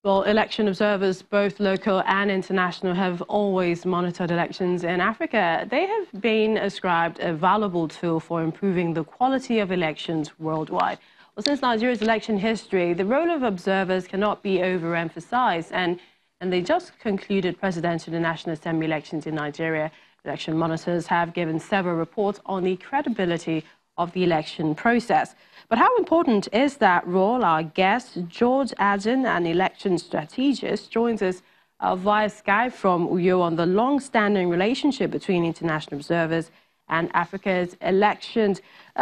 Well, election observers, both local and international, have always monitored elections in Africa. They have been ascribed a valuable tool for improving the quality of elections worldwide. Well, since Nigeria's election history, the role of observers cannot be overemphasized, and they just concluded presidential and National Assembly elections in Nigeria. Election monitors have given several reports on the credibility of the election process. But how important is that role? Our guest, George Adjei, an election strategist, joins us via Skype from Uyo on the long-standing relationship between international observers and Africa's elections.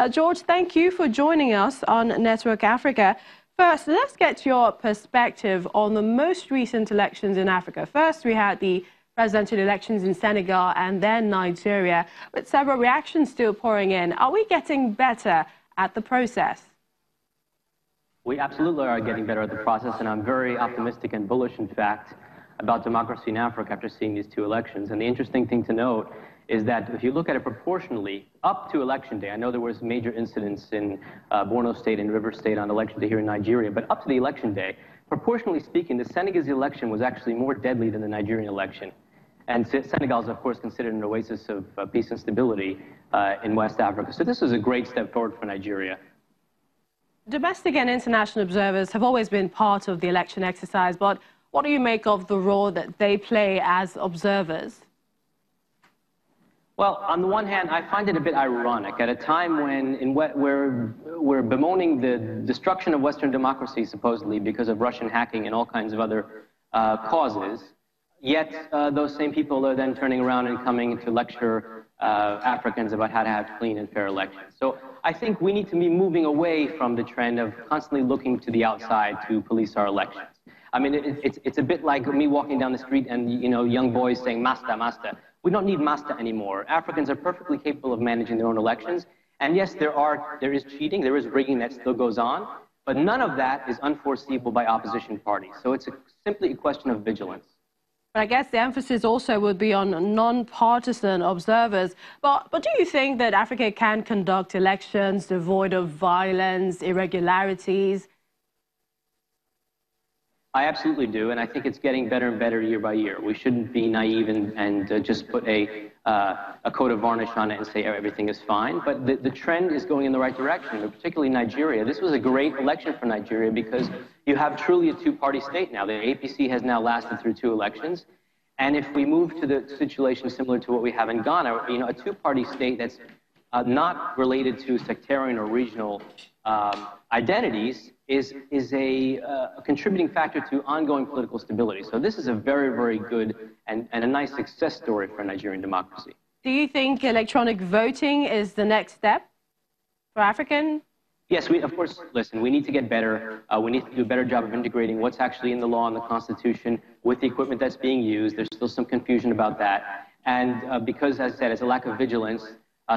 George, thank you for joining us on Network Africa. First, let's get your perspective on the most recent elections in Africa. First, we had the presidential elections in Senegal and then Nigeria, with several reactions still pouring in. Are we getting better at the process? We absolutely are getting better at the process, and I'm very optimistic and bullish, in fact, about democracy in Africa after seeing these two elections. And the interesting thing to note is that if you look at it proportionally, up to election day, I know there was major incidents in Borno State and River State on election day here in Nigeria, but up to the election day, proportionally speaking, the Senegalese election was actually more deadly than the Nigerian election. And Senegal is, of course, considered an oasis of peace and stability in West Africa. So this is a great step forward for Nigeria. Domestic and international observers have always been part of the election exercise, but what do you make of the role that they play as observers? Well, on the one hand, I find it a bit ironic at a time when we're bemoaning the destruction of Western democracy, supposedly, because of Russian hacking and all kinds of other causes. Yet those same people are then turning around and coming to lecture Africans about how to have clean and fair elections. So I think we need to be moving away from the trend of constantly looking to the outside to police our elections. I mean, it's a bit like me walking down the street and, you know, young boys saying, "Masta, Masta." We don't need Masta anymore. Africans are perfectly capable of managing their own elections. And yes, there is cheating, there is rigging that still goes on, but none of that is unforeseeable by opposition parties. So it's simply a question of vigilance. I guess the emphasis also would be on non-partisan observers. But do you think that Africa can conduct elections devoid of violence, irregularities? I absolutely do, and I think it's getting better and better year by year. We shouldn't be naive and just put a coat of varnish on it and say everything is fine. But the trend is going in the right direction, particularly Nigeria. This was a great election for Nigeria because you have truly a two-party state now. The APC has now lasted through two elections. And if we move to the situation similar to what we have in Ghana, you know, a two-party state that's not related to sectarian or regional identities is a contributing factor to ongoing political stability. So this is a very, very good and a nice success story for Nigerian democracy. Do you think electronic voting is the next step for African? Yes, of course, listen, we need to get better. We need to do a better job of integrating what's actually in the law and the Constitution with the equipment that's being used. There's still some confusion about that. And because, as I said, it's a lack of vigilance,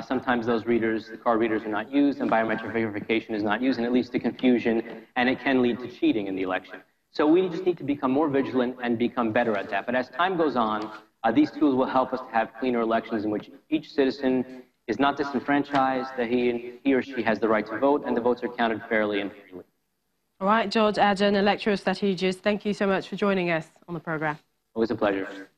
sometimes those readers, the card readers, are not used, and biometric verification is not used, and it leads to confusion, and it can lead to cheating in the election. So we just need to become more vigilant and become better at that. But as time goes on, these tools will help us to have cleaner elections in which each citizen is not disenfranchised, that he or she has the right to vote, and the votes are counted fairly and freely. All right, George Adjei, electoral strategist, thank you so much for joining us on the program. Always a pleasure.